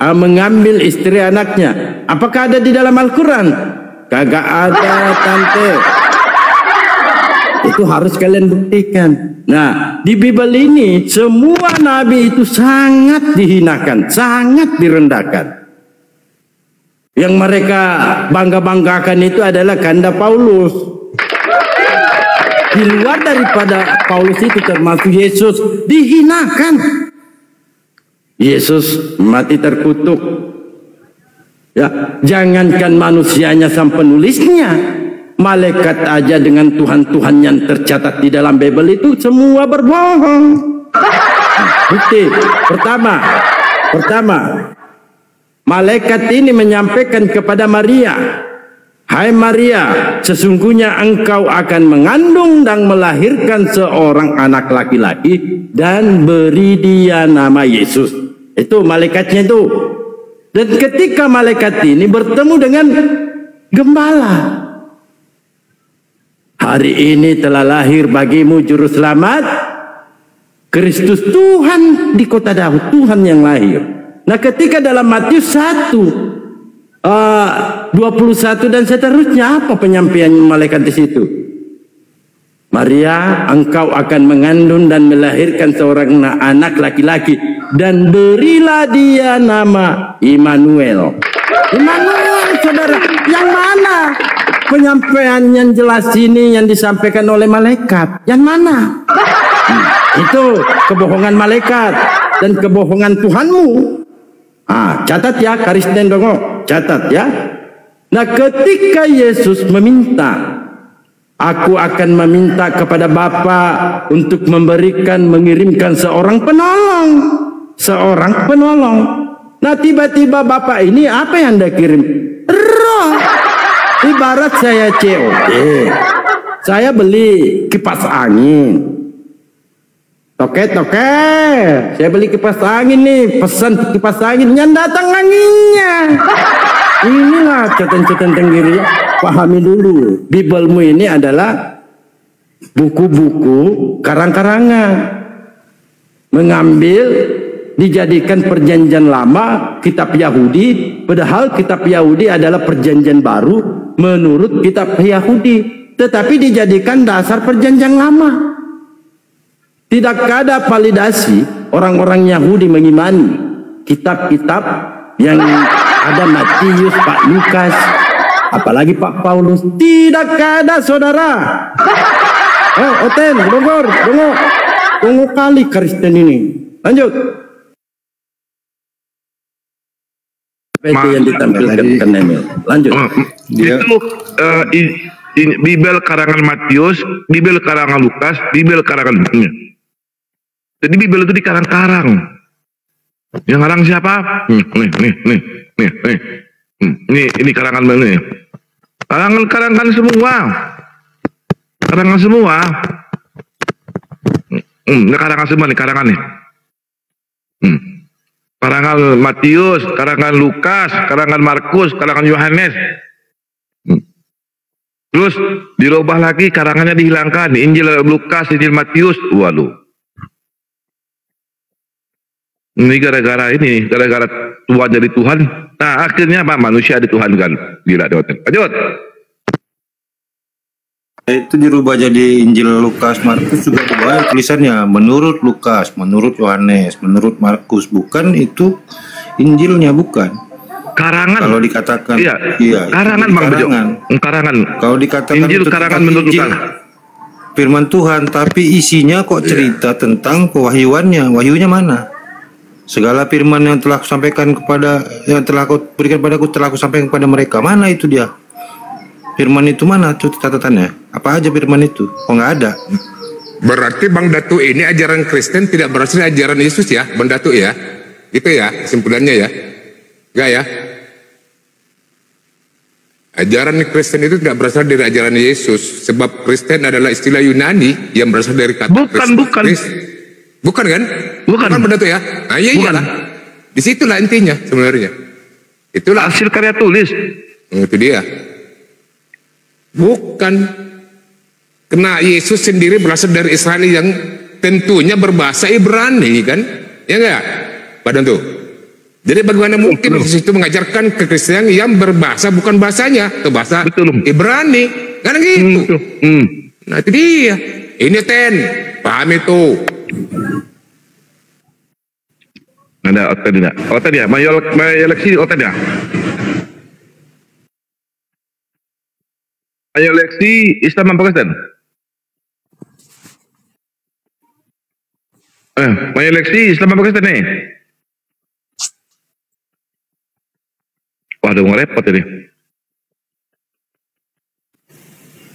mengambil istri anaknya. Apakah ada di dalam Al-Quran? Kagak ada, tante. Itu harus kalian buktikan. Nah, di Bible ini semua nabi itu sangat dihinakan, sangat direndahkan. Yang mereka bangga-banggakan itu adalah kanda Paulus. Di luar daripada Paulus itu termasuk Yesus dihinakan. Yesus mati terkutuk. Ya, jangankan manusianya sang penulisnya, malaikat aja dengan Tuhan-Tuhan yang tercatat di dalam Bible itu semua berbohong. Bukti pertama, malaikat ini menyampaikan kepada Maria, "Hai Maria, sesungguhnya engkau akan mengandung dan melahirkan seorang anak laki-laki dan beri dia nama Yesus." Itu malaikatnya itu. Dan ketika malaikat ini bertemu dengan gembala, "Hari ini telah lahir bagimu juru selamat, Kristus Tuhan di kota Daud," Tuhan yang lahir. Nah, ketika dalam Matius 1:21 dan seterusnya, apa penyampaian malaikat di situ? "Maria, engkau akan mengandung dan melahirkan seorang anak laki-laki dan berilah dia nama Immanuel." Immanuel, saudara, yang mana penyampaian yang jelas ini yang disampaikan oleh malaikat? Yang mana? Itu kebohongan malaikat dan kebohongan Tuhanmu. Catat ya, Karisten dongo, catat ya. Nah, ketika Yesus meminta, "Aku akan meminta kepada Bapa untuk mengirimkan seorang penolong. Nah, tiba-tiba Bapa ini apa yang Anda kirim? Roh. Ibarat saya COD, saya beli kipas angin. Toke, saya beli kipas angin nih, pesan kipas angin, yang datang anginnya. Inilah catatan tenggiri. Pahami dulu, Biblemu ini adalah buku-buku karang-karangan, mengambil dijadikan perjanjian lama, kitab Yahudi, padahal kitab Yahudi adalah perjanjian baru menurut kitab Yahudi, tetapi dijadikan dasar perjanjian lama. Tidak ada validasi orang-orang Yahudi mengimani kitab-kitab yang ada Matius, Pak Lukas, apalagi Pak Paulus. Tidak ada, saudara. Oten, Bogor, tunggu kali Kristen ini. Lanjut. Itu yang ditampilkan ke Nemil. Lanjut. Itu Bibel karangan Matius, Bibel karangan Lukas, Bibel karangan Jadi Bibel itu dikarang-karang. Yang karang siapa? Ini karangan ini. Karangan semua. Karangan semua. Ini karangan semua nih, karangan nih. Karangan Matius, karangan Lukas, karangan Markus, karangan Yohanes. Terus dirubah lagi, karangannya dihilangkan. Injil Lukas, Injil Matius. Waduh. Ini gara-gara Tuhan jadi Tuhan. Nah, akhirnya apa? Manusia dituhankan. Gila, Doten. Lanjut. Itu dirubah jadi Injil Lukas, Markus juga dibawa tulisannya menurut Lukas, menurut Yohanes, menurut Markus. Bukan itu Injilnya, bukan. Karangan. Kalau dikatakan, iya. Karangan, Bang Bejo. Karangan. Kalau dikatakan Injil karangan menurut Lukas. Firman Tuhan, tapi isinya kok cerita tentang pewahyuannya. Wahyunya mana? Segala firman yang telah sampaikan yang telah kau berikan padaku telah aku sampaikan kepada mereka. Mana itu dia? Firman itu mana tuh catatannya? Apa aja firman itu? Oh, nggak ada. Berarti Bang Datu ini ajaran Kristen tidak berasal dari ajaran Yesus ya, Bang Datu ya? Itu ya kesimpulannya ya? Enggak ya? Ajaran Kristen itu tidak berasal dari ajaran Yesus, sebab Kristen adalah istilah Yunani yang berasal dari kata bukan. Bukan kan? Bukan Benda tuh ya? Nah, iya iyalah. Disitulah intinya sebenarnya. Itulah hasil karya tulis. Itu dia. Bukan. Karena Yesus sendiri berasal dari Israel yang tentunya berbahasa Ibrani kan? Ya enggak? Padahal tuh. Jadi bagaimana mungkin Yesus itu mengajarkan kekristenan yang berbahasa bukan bahasanya, ke bahasa Ibrani? Kan gitu. Nah, itu dia. Ini paham itu. Ada oten tidak? Oten ya? Mayeleksi oten ya? Mayeleksi Islam apa Kristen? Mayeleksi Islam apa Kristen nih? ada yang repot ini.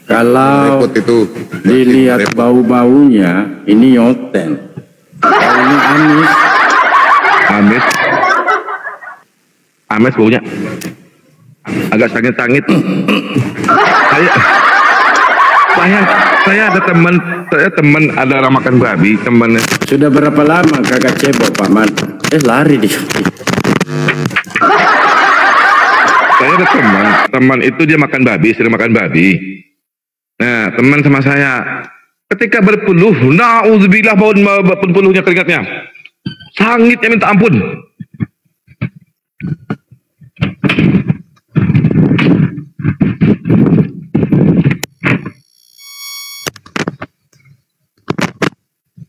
Kalau itu dilihat bau-baunya, ini Yoten. Baunya amis. Amis. Amis baunya. Agak sangit-sangit. Saya ada teman ada orang makan babi, temannya. Sudah berapa lama kagak cebok, Pak Man? Lari dia. Saya ada teman itu dia makan babi, sering makan babi. Nah, teman sama saya, ketika berpeluh, na'udzubillah peluhnya keringatnya, sangitnya minta ampun.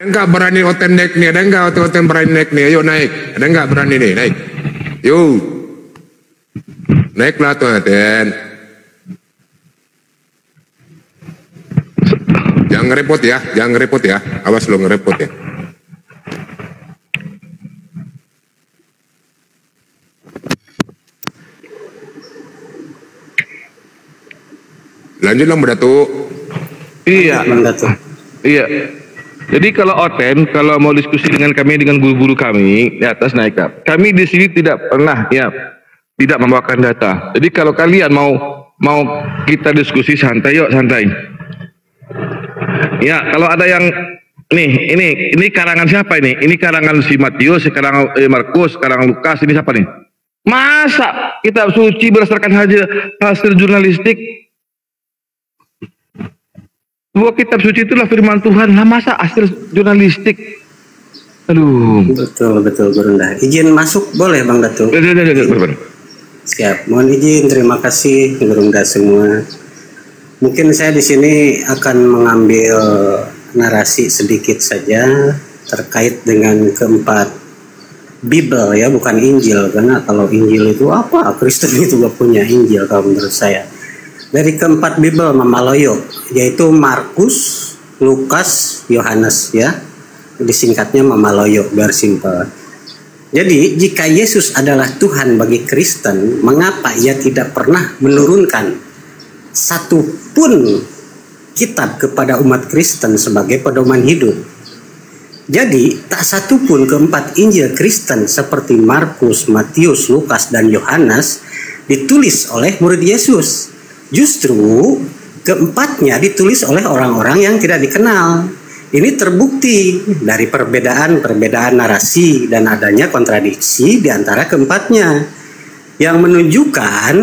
Enggak berani Oten naik nih, ada enggak Oten berani naik nih? Ayo naik, ada enggak berani nih naik? Yuk, naiklah tuh Oten. Jangan ngerepot ya, jangan ngerepot ya. Awas lo ngerepot ya. Lanjutlah Mbak Datuk. Iya. Iya. Jadi kalau Oten, kalau mau diskusi dengan kami, dengan guru-guru kami di atas naik up, kami di sini tidak pernah tidak membawakan data. Jadi kalau kalian mau kita diskusi santai, yuk santai. Ya, kalau ada yang ini karangan siapa ini? Ini karangan si Matius, karangan Markus, karangan Lukas, ini siapa nih? Masa kitab suci berdasarkan hasil jurnalistik? Dua kitab suci itulah firman Tuhan, lah masa hasil jurnalistik? Aduh. Betul Gurunda. Izin masuk boleh Bang Datuk? Siap. Mohon izin, terima kasih Gurunda semua. Mungkin saya di sini akan mengambil narasi sedikit saja terkait dengan keempat Bible ya, bukan Injil, karena kalau Injil itu apa? Kristen itu gak punya Injil kalau menurut saya. Dari keempat Bible Mamaloyo, yaitu Markus, Lukas, Yohanes ya, disingkatnya Mamaloyo biar simpel. Jadi jika Yesus adalah Tuhan bagi Kristen, mengapa ia tidak pernah menurunkan satu pun kitab kepada umat Kristen sebagai pedoman hidup? Jadi tak satu pun keempat Injil Kristen seperti Markus, Matius, Lukas, dan Yohanes ditulis oleh murid Yesus. Justru keempatnya ditulis oleh orang-orang yang tidak dikenal. Ini terbukti dari perbedaan narasi dan adanya kontradiksi di antara keempatnya, yang menunjukkan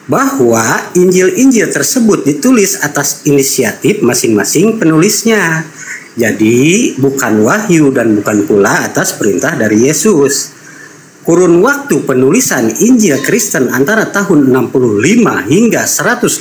bahwa Injil-Injil tersebut ditulis atas inisiatif masing-masing penulisnya. Jadi bukan wahyu dan bukan pula atas perintah dari Yesus. Kurun waktu penulisan Injil Kristen antara tahun 65 hingga 150